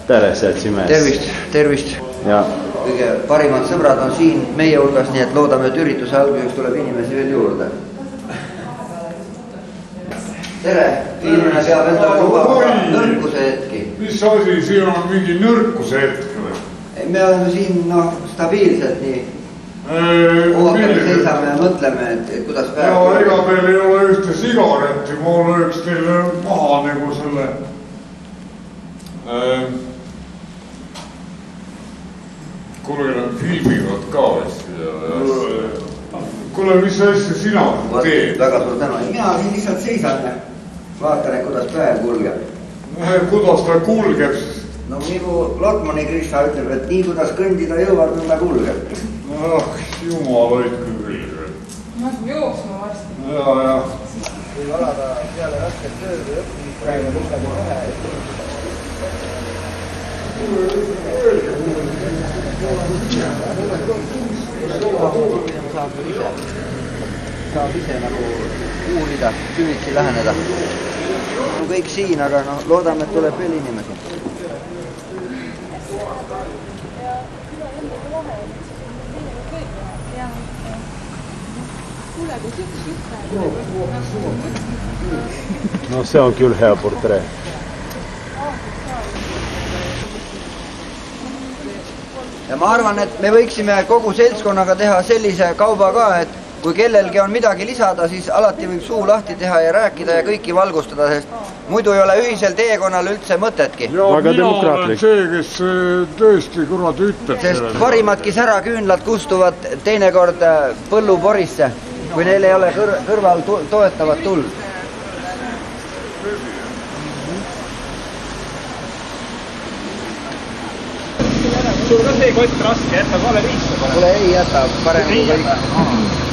tere, seltsimees. Tervist, tervist. Ja. Kõige parimad sõbrad on siin meie hulgas, nii et loodame, et ürituse alguseks tuleb inimesi veel juurde. Tere, viimane peab endale lubama nõrkuse hetki. Mis asi, siin on mingi nõrkuse hetk? Me oleme siin stabiilselt nii. Ootame, seisame ja mõtleme, et kuidas päev. Ja ega meil ei ole ühte sigaretti, ma lööks teile maha nagu selle kuule, nad filmivad ka vist. Kuule, mis asja sina teed? Väga suur tänu. Mina siin lihtsalt seisan ja vaatan, kuidas päev kulgeb. Kuidas ta kulgeb? No nagu Lotmani Krista ütleb, et nii kuidas kõndida jõuad, kui ta kulgeb. Jumal hoidku küll. Ma olen jooksma varsti. Ja. Kui valada peale rasket tööd või õppimist praegu midagi kohe. Saab ise nagu uurida, süvitsi läheneda. Kõik siin, aga loodame, et tuleb veel inimesi. No see on küll hea portree. Ja ma arvan, et me võiksime kogu seltskonnaga teha sellise kauba ka, et kui kellelgi on midagi lisada, siis alati võib suu lahti teha ja rääkida ja kõiki valgustada, sest muidu ei ole ühisel teekonnal üldse mõtetki. Ja mina olen see, kes tõesti kurat ütleb. Sest parimadki säraküünlad kustuvad teinekord põlluporisse, kui neil ei ole kõrval toetavat tuld. Sul ka see kott raske, jätta vale viisse pane. Kule ei jäta, parem kui kõik.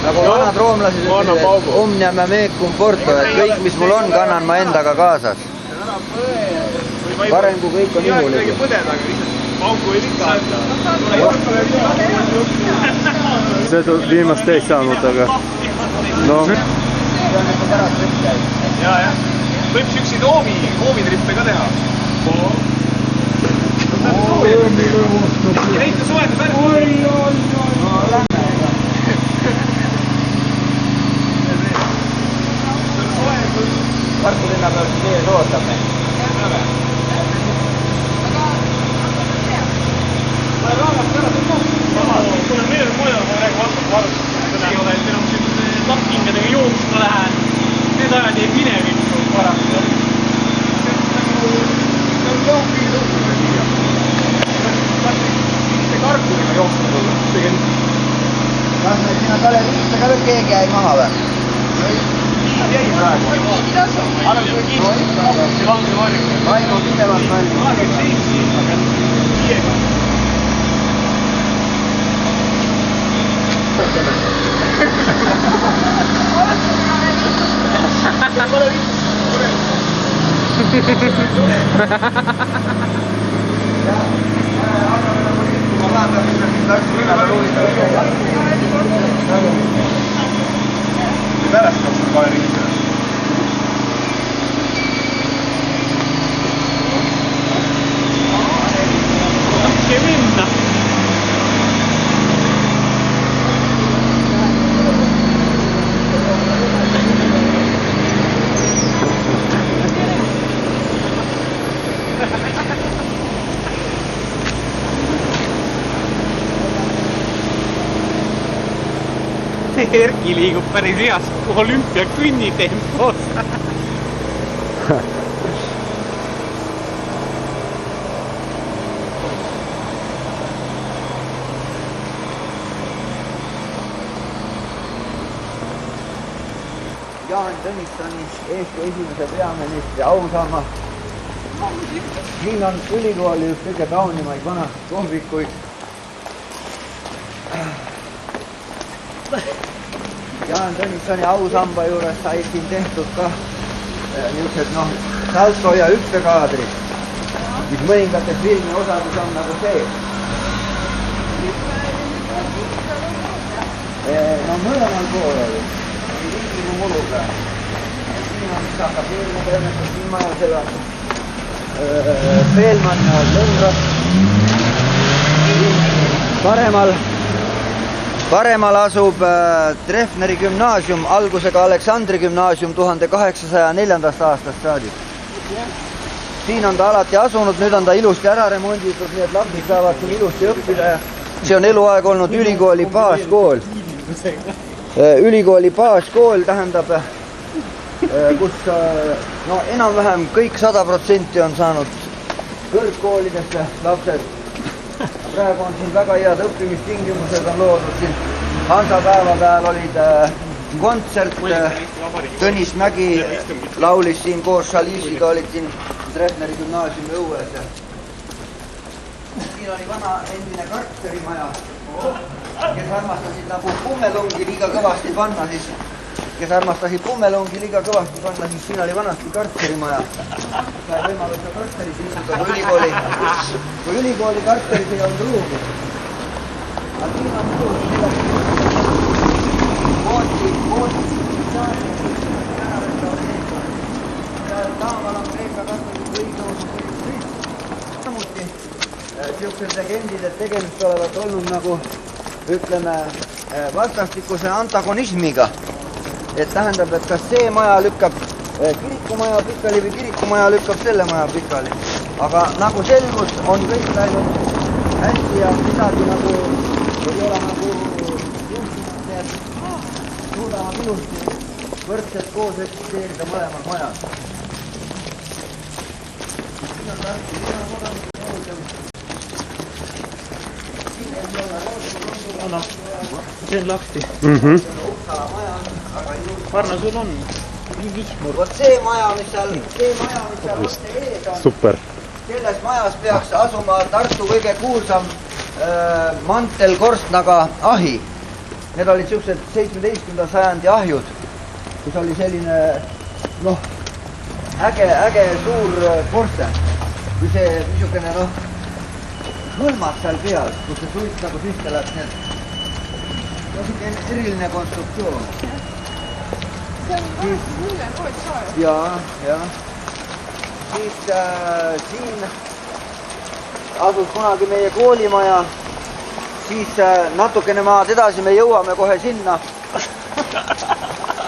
Nagu vanad roomlased ütlesid, et omniam ja mecum porto, et kõik, mis mul on, kannan ma endaga kaasas. Parem kui kõik on imulikud. Kõige põdeda, aga lihtsalt pauku ei lika. See viimast ei saanud, aga no. Ja. Võib süksid oomitrippe ka teha. Ja neist soojendus ära. Marku linna peal teie sootab meil. Kuna meil on mujal, ma räägin vastab. Seda ei ole, et enam siin lapkingadega jooksma lähen. Need ajad ei mine kõik paraku. See on see karkuriga jooksma tulla. Kas me sinna galeriisse ka veel keegi jäi maha või? Jäi praegu. Arv kui kiitus. See langel varju. Aigo pidevalt valmis. Arv seitsi, aga 5. Pärast on sul vaja riisida. Tahke minna. Erki liigub päris heas olümpiakünni tempos. Jaan Tõnissoni Eesti esimese peaministri ausamma. Siin on ülikooli üks kõige kaunimaid vana kohvikuid. Jaan Tõnissoni ausamba juures sai siin tehtud ka niisugused salto ja hüppekaadrid, mis mõningates filmi osades on nagu see. No mõlemal pool oli. Riigikogu muluga. Siin on mis hakkab eelmine tõenäoliselt siin maja seda. Peelmann ja Lenras. Paremal asub Treffneri gümnaasium, algusega Aleksandri gümnaasium 1804. aastast saadik. Siin on ta alati asunud, nüüd on ta ilusti ära remonditud, nii et lapsed saavad siin ilusti õppida ja see on eluaeg olnud ülikooli baaskool. Ülikooli baaskool tähendab, kus no, enam-vähem kõik 100% on saanud kõrgkoolidesse lapsed. Praegu on siin väga head õppimistingimused on loodud siin. Hansapäeva peal olid kontsert, Tõnis Mägi laulis siin koos Šališiga, olid siin Treffneri gümnaasiumi õues. Siin oli vana endine kartserimaja, kes armastasid nagu pummelongi liiga kõvasti panna, siis siin oli vanasti kartserimaja. Sai võimalus kartseris istuda, kui ülikooli kartseris ei olnud ruumi. Aga siin on ruumi Taamal on Kreeka katoliku õigeusu kirik. Samuti siuksed legendid, et tegemist olevat olnud nagu, ütleme, vastastikuse antagonismiga. Et tähendab, et kas see maja lükkab kirikumaja pikali või kirikumaja lükkab selle maja pikali. Aga nagu selgus, on kõik läinud hästi ja midagi nagu ei ole nagu juhtunud, et suudavad ilusti võrdselt koos eksisteerida mõlemal majal. Anna, see on lahti. Varna sul on vihmur. Vot see maja, mis seal laste ees on. Super. Selles majas peaks asuma Tartu kõige kuulsam mantelkorstnaga ahi. Need olid siuksed 17. sajandi ahjud, kus oli selline, noh, äge suur korsten. Kui see niisugune, noh, hõlmad seal peal, kus see suit nagu sisse läks, need niisugune eriline konstruktsioon. See on mulle kood saa. Ja. Siis siin asus kunagi meie koolimaja, siis natukene maad edasi me jõuame kohe sinna.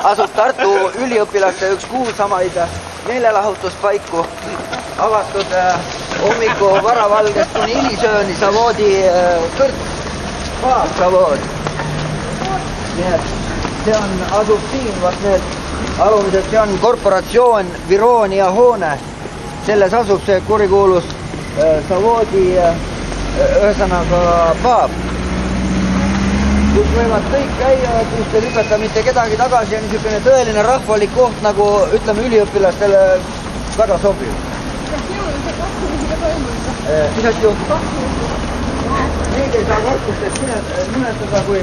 Asub Tartu üliõpilaste üks kuulsamaid meelelahutuspaiku, avatud hommiku varavalgest kuni hilisööni Savoodi kõrts, Savood. Nii et see on, asub siin, vaat need alumised, see on korporatsioon Vironia hoone. Selles asub see kurikuulus Savoodi ühesõnaga paab, kus võivad kõik käia, kus ei lükata mitte kedagi tagasi ja niisugune tõeline rahvalik koht, nagu ütleme üliõpilastele väga sobiv. Kas jõuliselt lahkumisega toimub? Mis asju? Neid ei saa kartustest nimetada, kui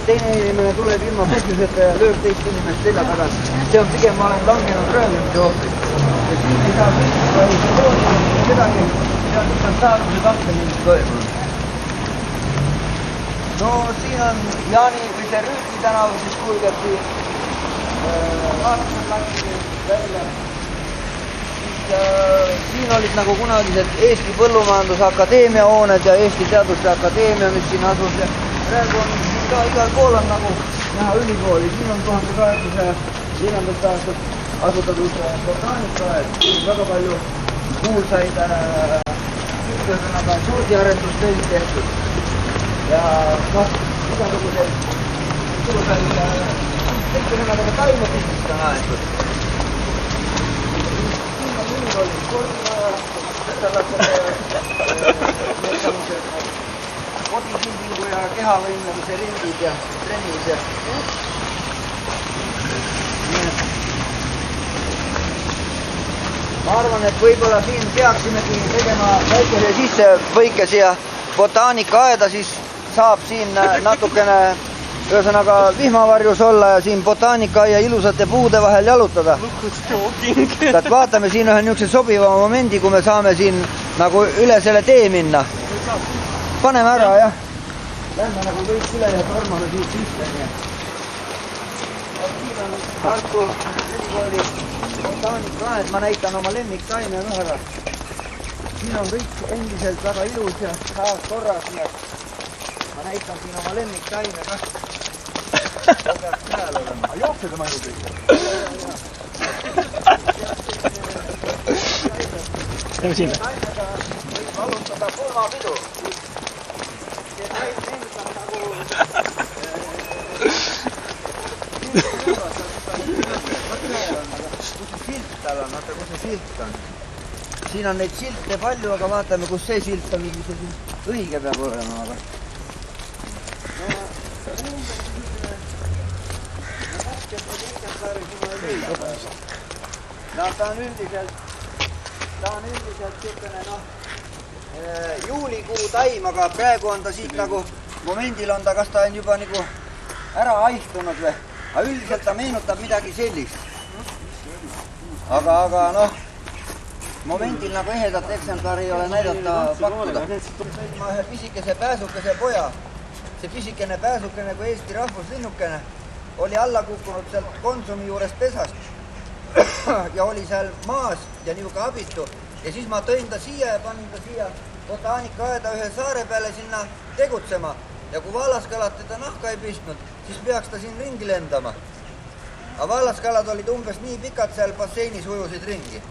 teine inimene tuleb ilma põhjuseta ja lööb teist inimest selja tagasi. See on pigem, ma olen langenud röövimise ohvrid. Ja siin ei saa kedagi, see on lihtsalt saaduse tahte mingit toimunud. No siin on Jaani või see Rüütli tänav, siis kulgeb siin välja. Siin olid nagu kunagised Eesti Põllumajandusakadeemia hooned ja Eesti Teaduste Akadeemia, mis siin asus ja praegu on siin ka igal pool on nagu näha ülikooli. Siin on 1804. aastat asutatud botaanikaaed, väga palju kuulsaid sordiarendustöid tehtud. Ja noh, igasugused kuulsaid ühesõnaga taimepistist on aetud. Kodisildingu ja kehavõimlemise ringid ja trennid ja ma arvan, et võib-olla siin peaksimegi tegema väikese sissepõike siia botaanikaaeda, siis saab siin natukene ühesõnaga vihmavarjus olla ja siin botaanikaaia ilusate puude vahel jalutada. Et vaatame siin ühe niisuguse sobiva momendi, kui me saame siin nagu üle selle tee minna. Paneme ära, jah. Lähme nagu kõik üle ja tormame siit sisse. Siin on Tartu Ülikooli botaanikalaed, ma näitan oma lemmiktaime ühega. Siin on kõik endiselt väga ilus ja heas korras, nii et ma näitan siin oma lemmiktaime ka. Ta peaks käel olema. Jooksed oma ainult kõik? Teeme sinna. Taimega võib alustada pulmapidu. See taim meenutab nagu... silt tal on, vaata kus see silt on. Siin on neid silte palju, aga vaatame, kus see silt on, mis see siin õige peab olema. Aga... No ta on üldiselt siukene, noh, juulikuu taim, aga praegu on ta siit nagu, momendil on ta, kas ta on juba nagu ära aihtunud või, aga üldiselt ta meenutab midagi sellist. Aga noh, momendil nagu ehedat eksemplari ei ole näidata pakkuda. Ma ühe pisikese pääsukese poja, see pisikene pääsukene kui Eesti rahvuslinnukene, oli alla kukkunud sealt Konsumi juurest pesast ja oli seal maas ja niuke abitu. Ja siis ma tõin ta siia ja panin ta siia botaanikaaeda ühe saare peale sinna tegutsema. Ja kui vaalaskalad teda nahka ei pistnud, siis peaks ta siin ringi lendama. Aga vaalaskalad olid umbes nii pikad seal basseinis ujusid ringi.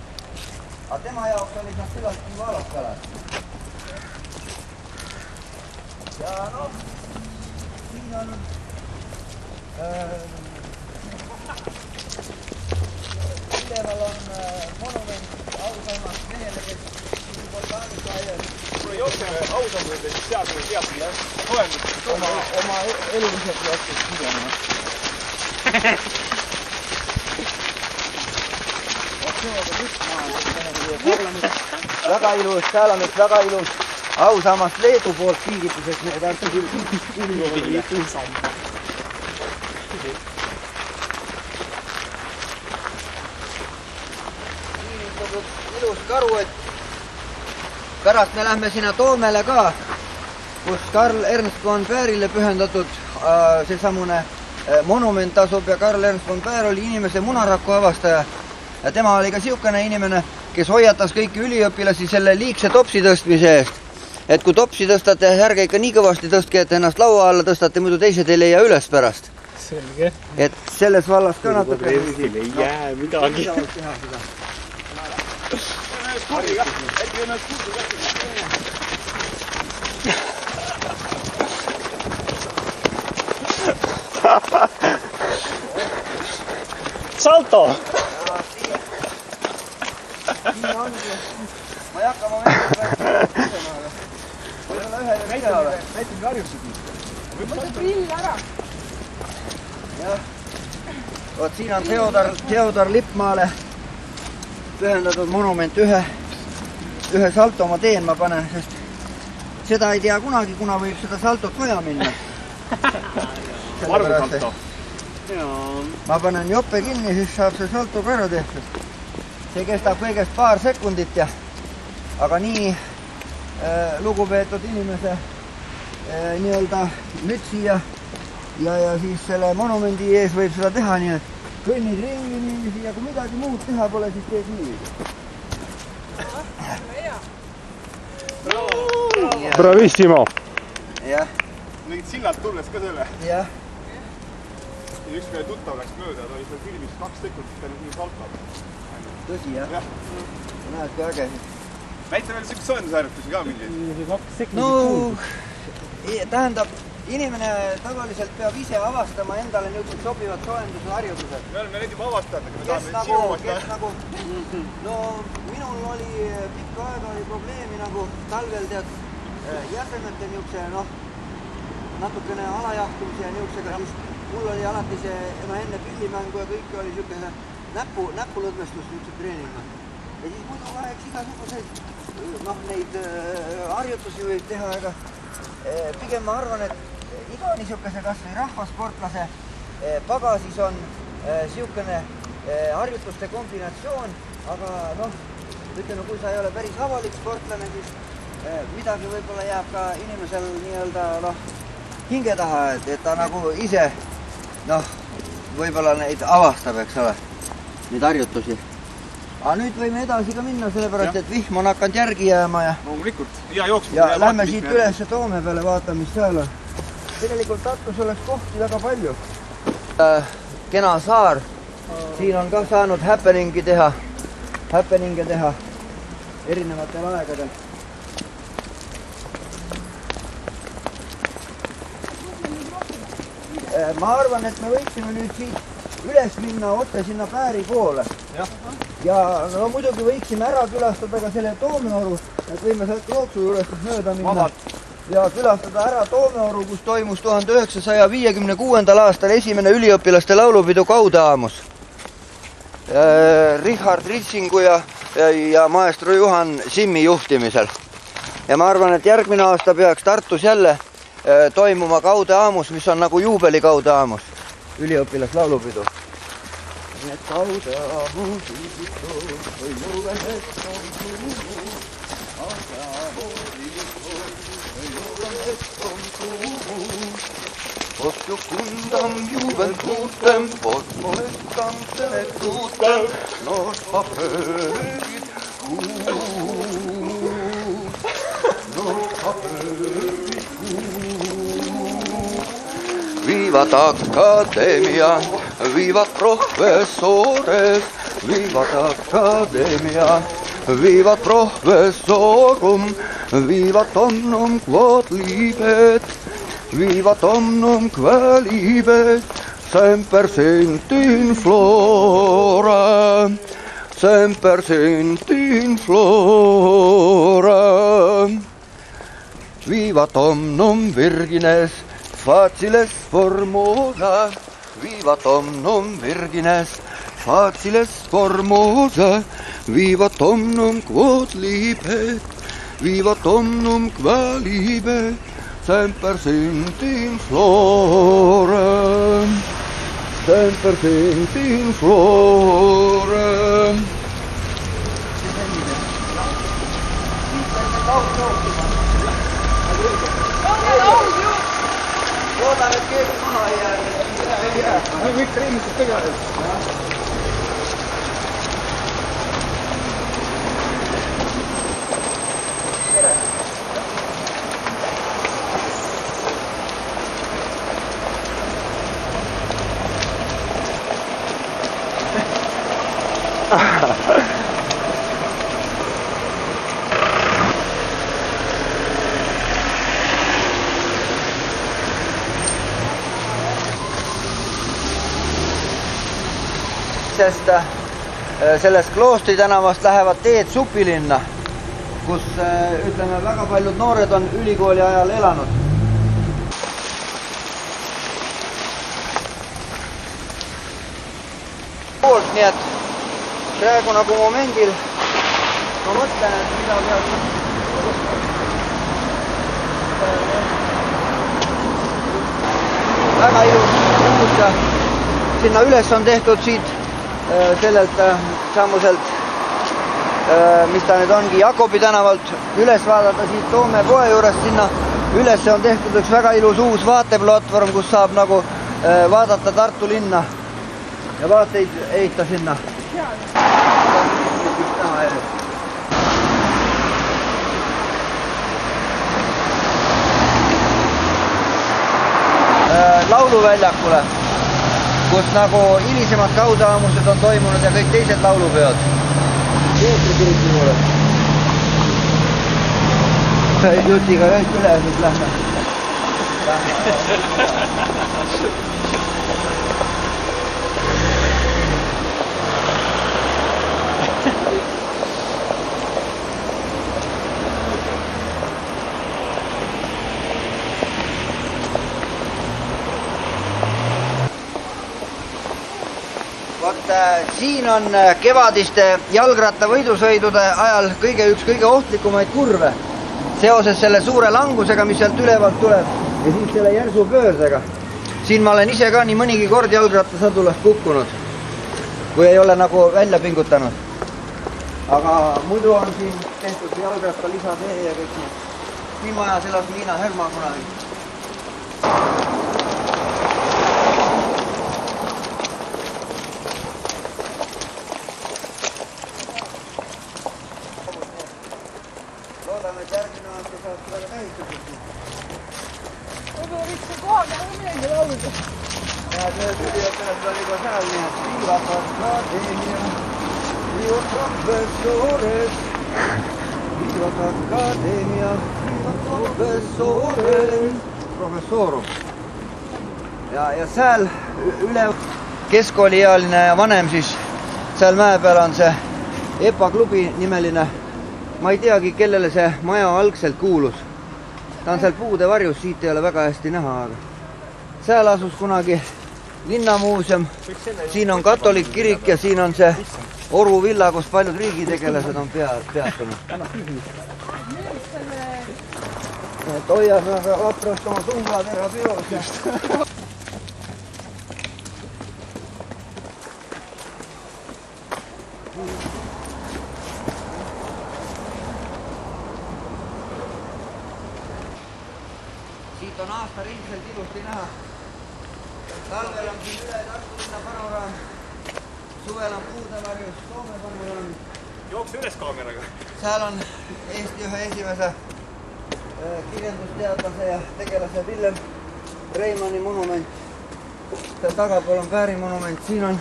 Aga tema jaoks olid nad küllaltki vaalaskalad. Ja noh, siin on üleval on monument ausammast mehele, kes botaanikaaeda. Kui jookseme ausammuid, siis seadame teadmine kogemust. Oma eluliselt jätkub pidama. Väga ilus, seal on üks väga ilus ausammast Leedu poolt kingituseks meie Tartu Ülikoolile. Ilus karu, et pärast me lähme sinna Toomele ka, kus Karl Ernst von Bärile pühendatud seesamune monument asub ja Karl Ernst von Bär oli inimese munaraku avastaja. Ja tema oli ka siukene inimene, kes hoiatas kõiki üliõpilasi selle liigse topsi tõstmise eest. Et kui topsi tõstate, ärge ikka nii kõvasti tõstke, et ennast laua alla tõstate, muidu teised ei leia üles pärast. Selge. Et selles vallas ka natuke... Eestil ei jää midagi. Salto! Siin ongi. Ma ei hakka momendil kusema, aga võib-olla ühele peale. Näitame harjused. Võta prill ära. Jah. Oot, siin on Theodor Lippmaale pühendatud monument ühe salto ma teen, ma panen, sest seda ei tea kunagi, kuna võib seda saltot vaja minna. Arvusalto. Ma panen jope kinni, siis saab see salto ka ära tehtud. See kestab kõigest paar sekundit ja aga nii lugupeetud inimese nii-öelda mütsi ja siis selle monumendi ees võib seda teha, nii et kõnnid ringi niiviisi ja kui midagi muud teha pole, siis teed niiviisi. Bravissimo! Jah. Mingid sillad tulles ka selle. Jah. Ja üks meie tuttav läks mööda, ta oli seal filmis 2 sekundit peale nii salto. Tõsi, jah? Näed, kui äge. Näita veel siukest soojendusharjutusi ka mingeid. No, tähendab, inimene tavaliselt peab ise avastama endale niisugused sobivad soojendusharjutused. Me oleme neid juba avastanud, aga me tahame kes nagu, no minul oli pikka aega oli probleemi nagu talvel tead jäsemete niisuguse, noh, natukene alajahtumise ja niisugusega, siis mul oli alati see, enne pillimängu ja kõike oli niisugune näpulõdvestus niisuguse treeninga. Ja siis muidu kaheks igasuguseid, noh, neid harjutusi võib teha, aga pigem ma arvan, et iga niisuguse kas või rahvasportlase pagasis on niisugune harjutuste kombinatsioon, aga noh, ütleme, kui sa ei ole päris avalik sportlane, siis midagi võib-olla jääb ka inimesel nii-öelda, noh, hinge taha, et ta nagu ise, noh, võib-olla neid avastab, eks ole, neid harjutusi. Aga nüüd võime edasi ka minna, sellepärast, et vihm on hakanud järgi jääma ja hea jooksmine. Ja lähme siit üles Toome peale, vaatame, mis seal on. Tegelikult Tartus oleks kohti väga palju. Kena saar. Siin on ka saanud happeninge teha erinevatel aegadel. Ma arvan, et me võiksime nüüd siit üles minna otse sinna Pääri poole. Ja no muidugi võiksime ära külastada ka selle Toomeoru, et võime sealt Rooksu juurest mööda minna ja külastada ära Toomeoru, kus toimus 1956. aastal esimene üliõpilaste laulupidu Kaudeaamus. Richard Ritsingu ja maestro Juhan Simmi juhtimisel. Ja ma arvan, et järgmine aasta peaks Tartus jälle toimuma Kaudeaamus, mis on nagu juubeli Kaudeaamus, üliõpilas laulupidu. Need Kaudeaamus Vos jucundam juventutem, vos molestam senetutem, nos paperit Vivat Academia, vivat professores, vivat Academia, vivat professorum, vivat omnum quod libet, vivat omnum quod libet, semper sint in flora, semper sint in flora. Vivat omnum virgines, faciles formosa, vivat omnum virgines, faciles formosa, vivat omnum quod libet, vivat omnum quod libet, semper sint in flora, semper sint in flora. Loodan, et keegi maha ei jää. Võiks treenistust tegema. Sest sellest Kloostri tänavast lähevad teed Supilinna, kus ütleme, väga paljud noored on ülikooli ajal elanud. Poolt, nii et praegu nagu momendil ma mõtlen, et mida peab väga ilus ja sinna üles on tehtud siit sellelt sammuselt, mis ta nüüd ongi, Jakobi tänavalt üles vaadata siit Toome poe juurest sinna üles on tehtud üks väga ilus uus vaateplatvorm, kus saab nagu vaadata Tartu linna ja vaateid ehitada sinna. Lauluväljakule, kus nagu hilisemad Kaudeaamused on toimunud ja kõik teised laulupeod. Peetri kiriku juures. Jutiga ühest üle, siis lähme. Siin on kevadiste jalgrattavõidusõidude ajal üks kõige ohtlikumaid kurve seoses selle suure langusega, mis sealt ülevalt tuleb ja siis selle järsu pöördega. Siin ma olen ise ka nii mõnigi kord jalgrattasadulast kukkunud, kui ei ole nagu välja pingutanud. Aga muidu on siin tehtud jalgratta lisatee ja kõik nii. Nii majas elas Liina Härma kunagi. näed, ühed üliõpilased on juba seal, nii et Vivat Akadeemia, Vivat Professores, Vivat Akadeemia, Vivat Professores, professorum. Ja seal üle keskkooliealine ja vanem siis, seal mäe peal on see EPA klubi nimeline. Ma ei teagi, kellele see maja algselt kuulus. Ta on seal puude varjus, siit ei ole väga hästi näha, aga seal asus kunagi linnamuuseum. Siin on katolik kirik ja siin on see Oru villa, kus paljud riigitegelased on peatunud. Et hoiab väga vaprast oma tunglatega peos. Siit on aastaringselt ilusti näha. Talvel on siin üle Tartu linna panoraam. Suvel on puudevarjus Soome panoraam. Jookse üles kaameraga. Seal on Eesti ühe esimese kirjandusteadlase ja tegelase Villem Reimanni monument. Seal tagapool on Pääri monument. Siin on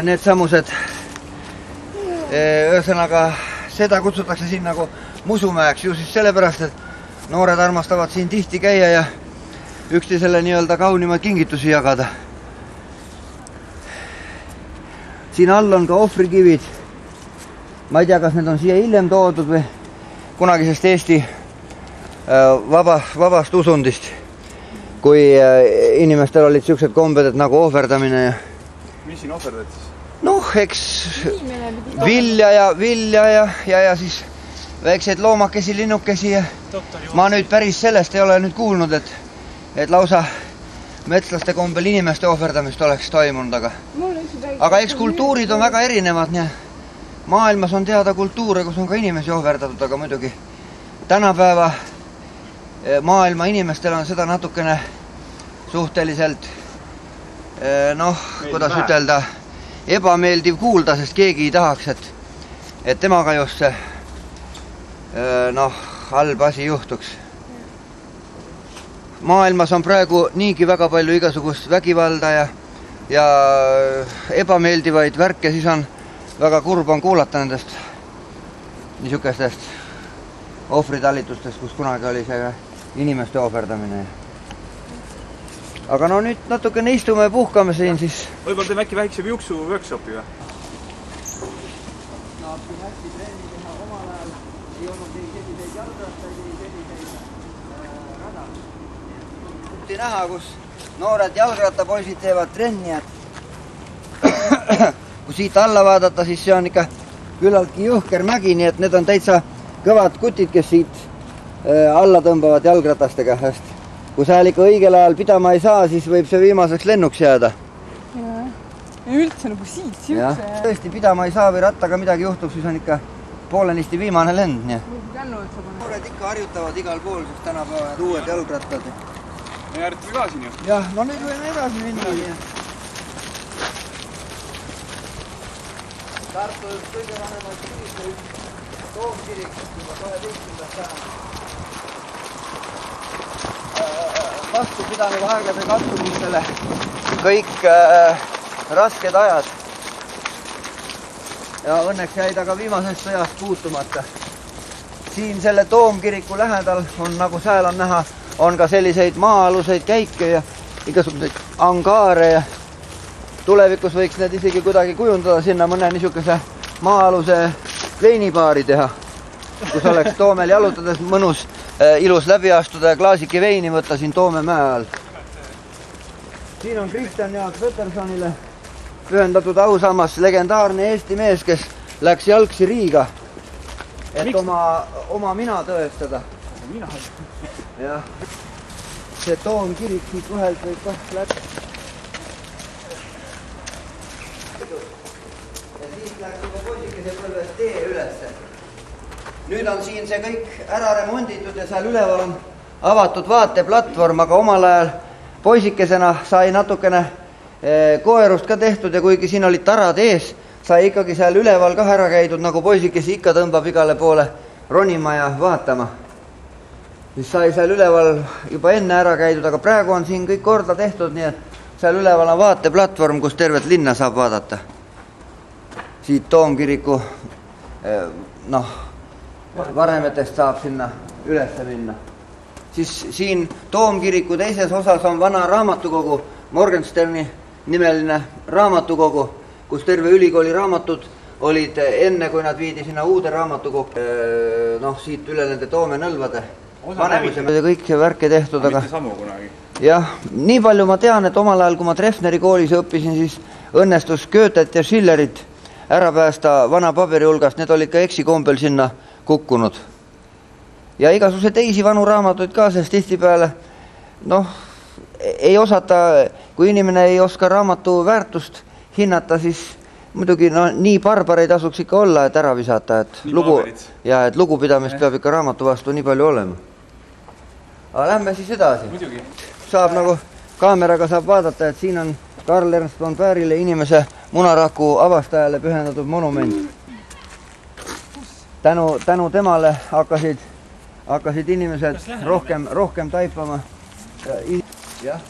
need samused. Ühesõnaga, seda kutsutakse siin nagu Musumäeks ju siis sellepärast, et noored armastavad siin tihti käia ja üksteisele nii-öelda kaunimaid kingitusi jagada. Siin all on ka ohvrikivid. Ma ei tea, kas need on siia hiljem toodud või kunagisest Eesti vabast usundist, kui inimestel olid siuksed kombed, et nagu ohverdamine ja... Mis siin ohverdad siis? Noh, eks vilja ja siis väikseid loomakesi, linnukesi ja ma nüüd päris sellest ei ole nüüd kuulnud, et lausa metslaste kombel inimeste ohverdamist oleks toimunud, aga eks kultuurid on väga erinevad, nii maailmas on teada kultuure, kus on ka inimesi ohverdatud, aga muidugi tänapäeva maailma inimestel on seda natukene suhteliselt noh, kuidas ütelda, ebameeldiv kuulda, sest keegi ei tahaks, et temaga just see noh, halb asi juhtuks. Maailmas on praegu niigi väga palju igasugust vägivalda ja ebameeldivaid värke, siis on väga kurb on kuulata nendest niisugustest ohvritalitustest, kus kunagi oli see inimeste ohverdamine. Aga no nüüd natukene istume ja puhkame siin siis. Võib-olla teeme äkki väikse juuksu workshopi või? Saabki hästi trenni teha omal ajal. Ei olnud ei selliseid jalgrastaid, ei selliseid rada. Kutti näha, kus noored jalgrattapoisid teevad trenni. Kui siit alla vaadata, siis see on ikka küllaltki jõhker mägi, nii et need on täitsa kõvad kutid, kes siit alla tõmbavad jalgratastega. Kui seal ikka õigel ajal pidama ei saa, siis võib see viimaseks lennuks jääda. Ja üldse nagu siit siukse... Tõesti pidama ei saa või rattaga midagi juhtub, siis on ikka poolenisti viimane lend. Noored ikka harjutavad igal pool, sest tänapäevad uued jalgrattad. Me harjutame ka siin ju. Jah, no nüüd võime edasi minna. Tartu üks kõige vanemaid kirikuid, Toomkirik, juba 12. sajandil. Vastu pidanud aegade kattumistele kõik rasked ajad. Ja õnneks jäid aga viimasest sõjast puutumata. Siin selle Toomkiriku lähedal on, nagu seal on näha, on ka selliseid maa-aluseid käike ja igasuguseid angaare ja tulevikus võiks need isegi kuidagi kujundada sinna mõne niisuguse maa-aluse veinibaari teha, kus oleks Toomel jalutades mõnus ilus läbi astuda ja klaasiki veini võtta siin Toome mäe all. Siin on Kristjan Jaak Petersonile pühendatud ausammas, legendaarne Eesti mees, kes läks jalgsi Riiga, et oma mina tõestada. Ja see Toomkirik siit vahelt võib kast läks. Ja siis läks juba poisikese põlvest tee ülesse. Nüüd on siin see kõik ära remonditud ja seal üleval on avatud vaateplatvorm, aga omal ajal poisikesena sai natukene koerust ka tehtud ja kuigi siin olid tarad ees, sai ikkagi seal üleval ka ära käidud, nagu poisikesi ikka tõmbab igale poole ronima ja vaatama. siis sai seal üleval juba enne ära käidud, aga praegu on siin kõik korda tehtud, nii et seal üleval on vaateplatvorm, kus tervet linna saab vaadata. Siit Toomkiriku varemetest saab sinna ülesse minna. Siis siin Toomkiriku teises osas on vana raamatukogu, Morgensterni nimeline raamatukogu, kus terve ülikooli raamatud olid enne, kui nad viidi sinna uude raamatukokku, siit üle nende Toomenõlvade. Kõik see värke tehtud, aga jah, nii palju ma tean, et omal ajal, kui ma Treffneri koolis õppisin, siis õnnestus Goethet ja Schillerit ära päästa vana paberi hulgast, need olid ka eksikombel sinna kukkunud. Ja igasuguse teisi vanu raamatuid ka, sest tihtipeale, ei osata, kui inimene ei oska raamatu väärtust hinnata, siis muidugi nii barbareid asuks ikka olla, et ära visata, et lugupidamist peab ikka raamatu vastu nii palju olema. Aga lähme siis edasi. Saab kaameraga saab vaadata, et siin on Karl Ernst von Bärile inimese munaraku avastajale pühendatud monument. Tänu temale hakkasid inimesed rohkem taipama. Jah.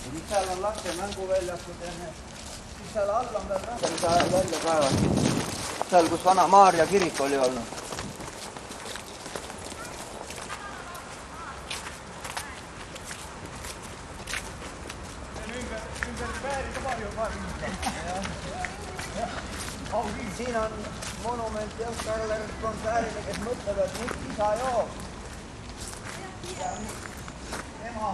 Siis seal on laste mänguväljakud ja siis seal all on veel välja kaevad. Seal, kus vana Maarja kirik oli olnud. Siin on monument Karl Ernst von Bärile, kes mõtleb, et mis isa joob. Ema.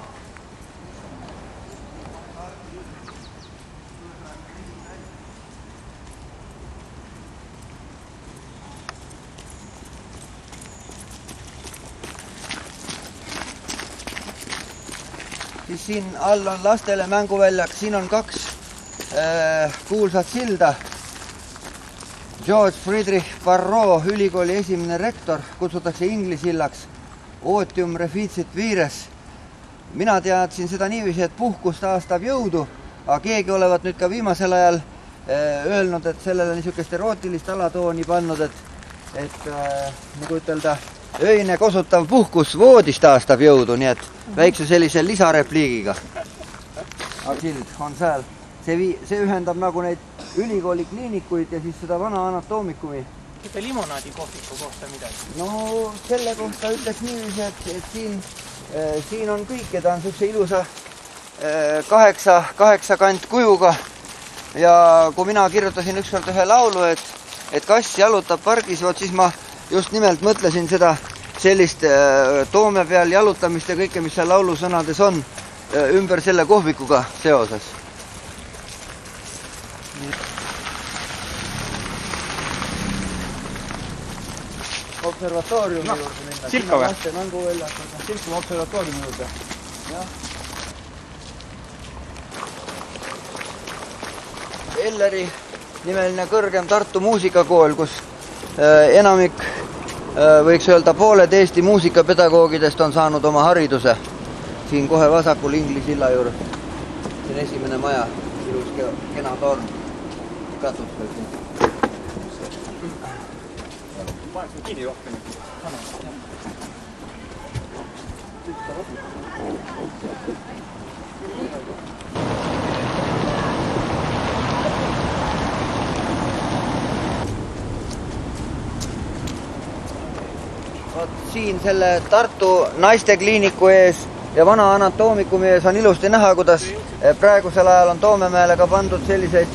Siis siin all on lastele mänguväljak, siin on 2 kuulsat silda. George Friedrich Barrault, ülikooli esimene rektor, kutsutakse Inglisillaks, Otium reficit vires. Mina teadsin seda niiviisi, et puhkus taastab jõudu, aga keegi olevat nüüd ka viimasel ajal öelnud, et sellele niisugust erootilist alatooni pannud, et nagu ütelda, öine kosutav puhkus voodis taastab jõudu, nii et väikse sellise lisarepliigiga. Aga sild on seal. See ühendab nagu neid ülikooli kliinikuid ja siis seda vana anatoomikumi. Üte limonaadi kohviku kohta midagi? No selle kohta ütleks niiviisi, et siin on kõike, ta on sellise ilusa 8 kant kujuga ja kui mina kirjutasin ükskord ühe laulu, et kass jalutab pargis, siis ma just nimelt mõtlesin seda sellist Toome peal jalutamist ja kõike, mis seal laulusõnades on, ümber selle kohvikuga seoses. Observatooriumi juurde minna. Silka või? Silka observatooriumi juurde. Jah. Elleri nimeline kõrgem Tartu muusikakool, kus enamik, võiks öelda pooled Eesti muusikapedagoogidest on saanud oma hariduse. Siin kohe vasakul Inglisilla juurde. Siin esimene maja, ilus kena torn. Katus veel siin. Paneks kinni rohkem. Siin selle Tartu naistekliiniku ees ja vana anatoomikumi ees on ilusti näha, kuidas praegusel ajal on Toomemäele ka pandud selliseid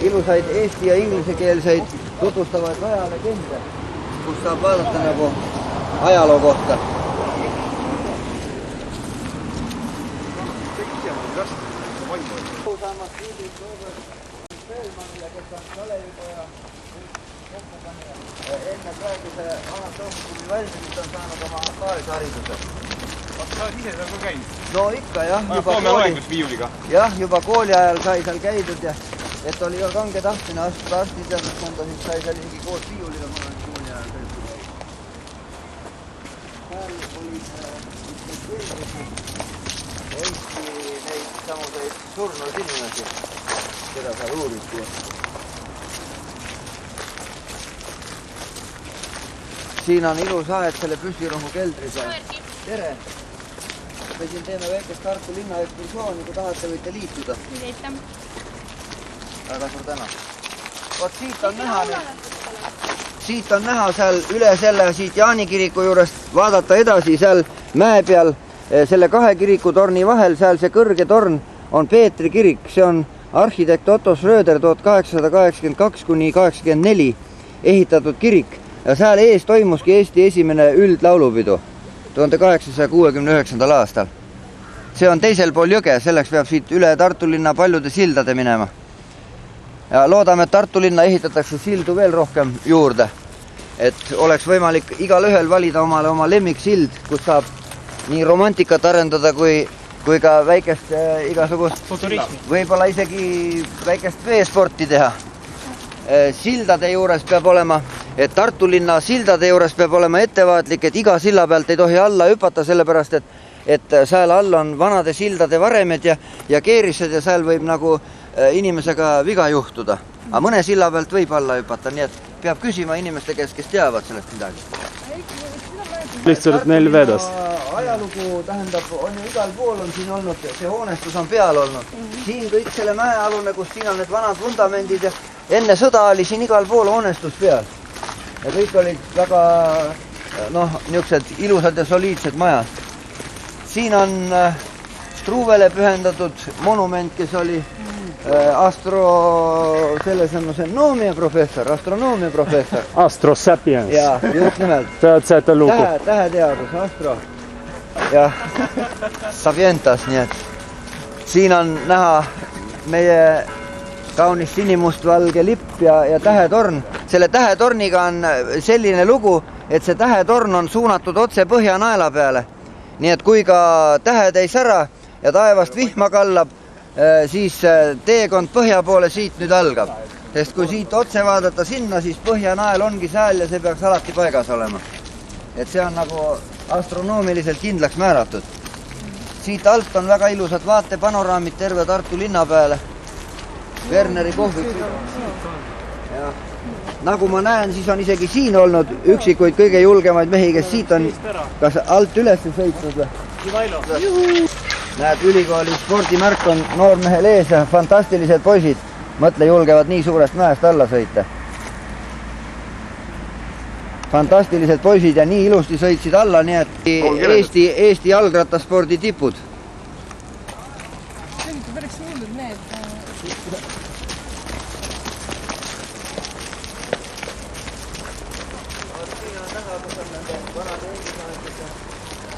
ilusaid eesti ja inglisekeelseid tutvustavaid ajalegende, kus saab vaadata nagu ajaloo kohta. Enne praeguse anatoomikumi valmimist on saanud oma baashariduse. Sa oled ise seal ka käinud? No ikka jah. Toome loengus viiuliga? Jah, juba kooli ajal sai seal käidud ja et oli ka kange tahtmine astuda arstiteaduskonda, siis sai seal mingi koos viiuliga, ma olen kooli ajal käinud. Seal olid Eesti neid samuseid surnud inimesi, keda seal uuriti. siin on ilus aed selle püssirohu keldris. Tere! Me siin teeme väikest Tartu linna ekskursiooni, kui tahate, võite liituda. Väga suur tänu. Vot siit on näha seal üle selle siit Jaani kiriku juurest vaadata edasi seal mäe peal selle kahe kirikutorni vahel, seal see kõrge torn on Peetri kirik, see on arhitekt Otto Schröder 1882–84 ehitatud kirik ja seal ees toimuski Eesti esimene üldlaulupidu 1869. aastal. See on teisel pool jõge, selleks peab siit üle Tartu linna paljude sildade minema. Ja loodame, et Tartu linna ehitatakse sildu veel rohkem juurde, et oleks võimalik igal ühel valida omale oma lemmiksild, kus saab nii romantikat arendada kui ka väikest igasugust, võib-olla isegi väikest veesporti teha. Sildade juures peab olema, et Tartu linna sildade juures peab olema ettevaatlik, et iga silla pealt ei tohi alla hüpata, sellepärast et seal all on vanade sildade varemed ja keerised ja seal võib nagu inimesega viga juhtuda. Aga mõne silla pealt võib alla hüpata, nii et peab küsima inimeste kes teavad sellest midagi. Lihtsalt neil vedas. Ajalugu tähendab, on ju igal pool on siin olnud, see hoonestus on peal olnud. Siin kõik selle mäealune, kus siin on need vanad vundamendid ja enne sõda oli siin igal pool hoonestus peal. Ja kõik olid väga, niisugused ilusad ja soliidsed majad. Siin on Struuvele pühendatud monument, kes oli astronoomia professor. Astro Sapiens. Ja, just nimelt. Tead lugu. Täheteadus, astro. Ja Sapientas, nii et siin on näha meie kaunis sinimustvalge lipp ja tähetorn. Selle tähetorniga on selline lugu, et see tähetorn on suunatud otse Põhjanaela peale. Nii et kui ka tähed ei sära ja taevast vihma kallab, siis teekond põhja poole siit nüüd algab. Sest kui siit otse vaadata sinna, siis Põhjanael ongi sääl ja see peaks alati paigas olema. Et see on nagu astronoomiliselt kindlaks määratud. Siit alt on väga ilusad vaatepanoraamid terve Tartu linna peale. Werneri kohvik. Ja nagu ma näen, siis on isegi siin olnud üksikuid kõige julgemaid mehi, kes siit on kas alt üles sõitnud või? Näed, ülikooli spordimärk on noormehel ees ja fantastilised poisid. Mõtle, julgevad nii suurest mäest alla sõita. Fantastilised poisid ja nii ilusti sõitsid alla, nii et Eesti jalgrattaspordi tipud. Päris hullud need. Siin on näha, kus on nende vanade endisaeguse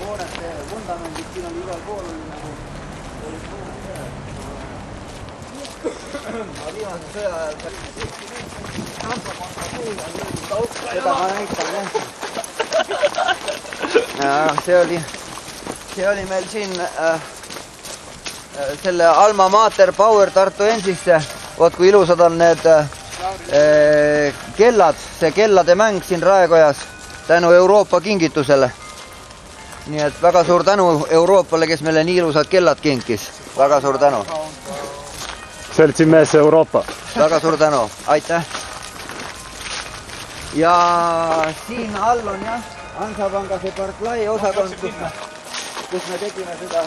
hoonete vundamendid, siin on igal pool oli nagu viimase sõja ajal seda ma näitan, jah. See oli meil siin selle Alma Mater Power Tartu Ensisse. Vot kui ilusad on need kellad, see kellade mäng siin Raekojas tänu Euroopa kingitusele. Nii et väga suur tänu Euroopale, kes meile nii ilusad kellad kinkis. Väga suur tänu. Seltsimees Euroopa. Väga suur tänu. Aitäh. Ja siin all on jah Hansapanga see Barclay osakond, kus me tegime seda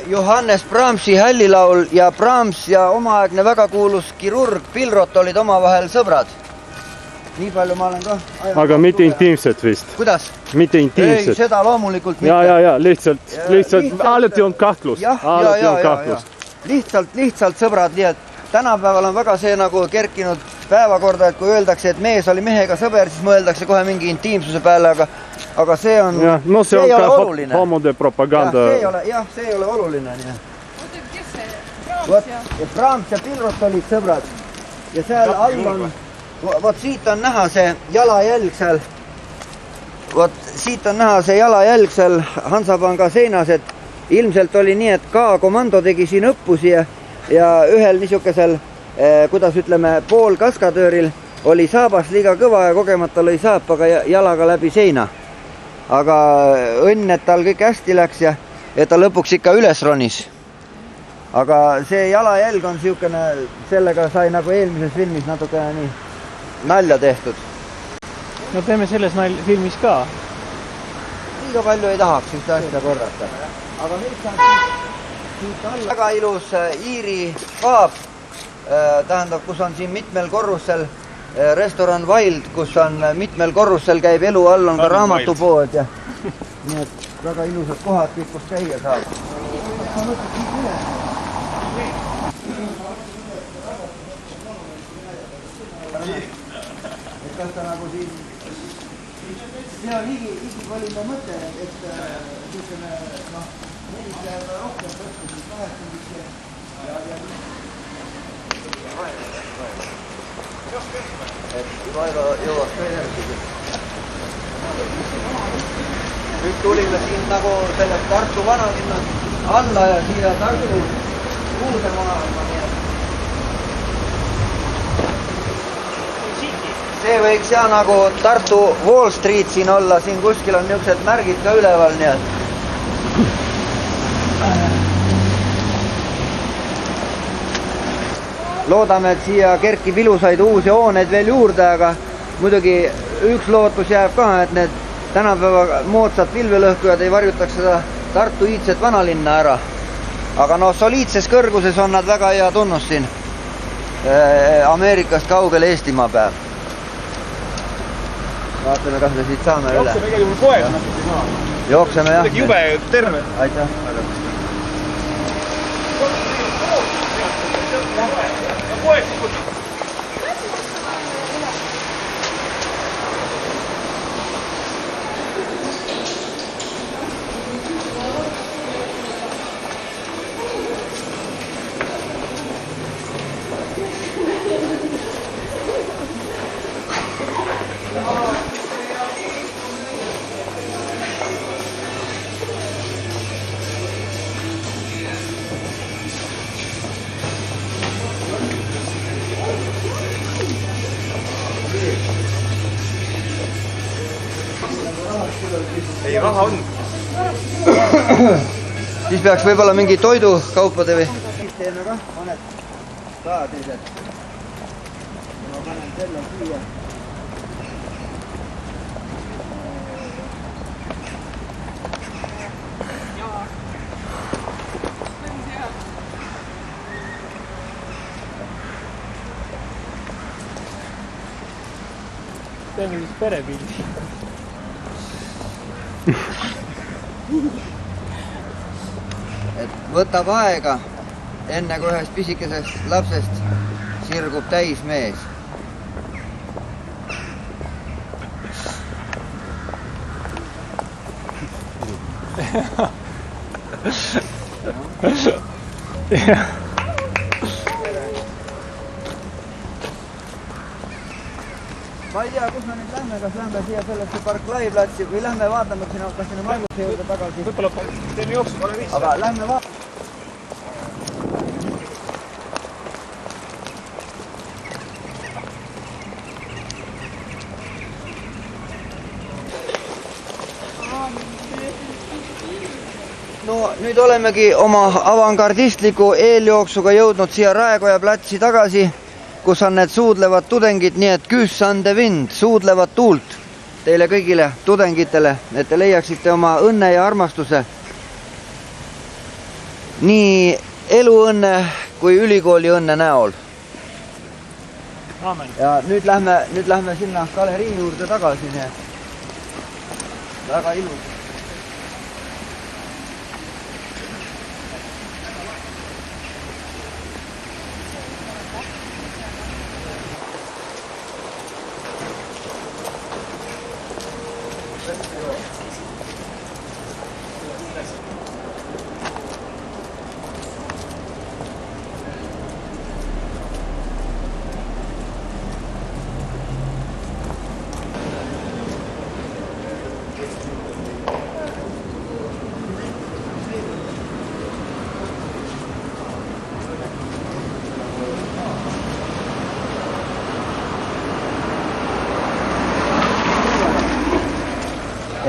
Johannes Brahmsi hällilaul ja Brahms ja omaaegne väga kuulus kirurg Pilrot olid omavahel sõbrad. Nii palju ma olen ka. Aga mitte intiimset vist. Kuidas? Mitte intiimset. Ei, seda loomulikult mitte. Ja, lihtsalt alati on kahtlus. Lihtsalt sõbrad, nii et tänapäeval on väga see nagu kerkinud päevakorda, et kui öeldakse, et mees oli mehega sõber, siis mõeldakse kohe mingi intiimsuse peale, aga see on, see ei ole oluline. Homode propaganda. See ei ole oluline. Brahms ja Pilrot olid sõbrad ja seal all on, vot siit on näha see jalajälg seal, Hansapanga seinas, et ilmselt oli nii, et K-komando tegi siin õppusi ja ühel niisugusel, kuidas ütleme, poolkaskadööril oli saabas liiga kõva ja kogemata lõi saapaga jalaga läbi seina. Aga õnn, et tal kõik hästi läks ja ta lõpuks ikka üles ronis. aga see jalajälg on siukene, sellega sai nagu eelmises filmis natukene nii nalja tehtud. No teeme selles filmis ka. Liiga palju ei tahaks ühte asja korrata. Aga nüüd on siit alla väga ilus Iiri paab, tähendab, kus on siin mitmel korrusel restoran Wild, kus on mitmel korrusel käib elu all, on ka raamatupood ja nii et väga ilusad kohad, kus käia saab. Et kas ta nagu siin see on igivaline mõte, et niisugune, noh, 400 rohkem võtta, siis 80 ja et Vairo jõuaks ka järgi. Nüüd tulime siin nagu sellest Tartu vanalinnast alla ja siia Tartu uude maailma. See võiks ja nagu Tartu Wall Street siin olla, siin kuskil on niisugused märgid ka üleval, nii et loodame, et siia kerkib ilusaid uusi hooneid veel juurde, aga muidugi üks lootus jääb ka, et need tänapäeva moodsad pilvelõhkujad ei varjutaks seda Tartu iidset vanalinna ära. Aga no soliidses kõrguses on nad väga hea tunnus siin Ameerikast kaugel Eestimaa päev. Vaatame, kas me siit saame üle. Jookseme igal juhul poeg natuke maa. Jookseme jah. Kuidagi jube terve. Aitäh. Ei, raha on. Siis peaks võib-olla mingi toidukaupade või? Teeme ka, mõned ka teised. Ma panen selle siia. Teeme siis perepildi. Et võtab aega, enne kui ühest pisikesest lapsest sirgub täis mees. Ma ei tea, kus me nüüd lähme, kas lähme siia sellesse Barclay platsi või lähme vaatame, kas sinna Maiguse juurde tagasi. Võib-olla teeme jooksu, pane viis. Aga lähme vaatame. No nüüd olemegi oma avangardistliku eeljooksuga jõudnud siia Raekoja platsi tagasi, kus on need suudlevad tudengid, nii et küss ande vind, suudlevad tuult teile kõigile tudengitele, et te leiaksite oma õnne ja armastuse. Nii eluõnne kui ülikooli õnne näol. Aamen. Ja nüüd lähme sinna galerii juurde tagasi, nii et väga ilus.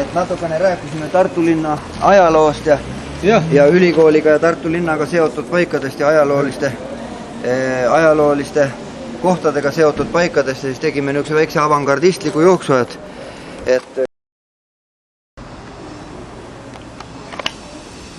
Et natukene rääkisime Tartu linna ajaloost ja ja ülikooliga ja Tartu linnaga seotud paikadest ja ajalooliste kohtadega seotud paikadest ja siis tegime niisuguse väikse avangardistliku jooksu, et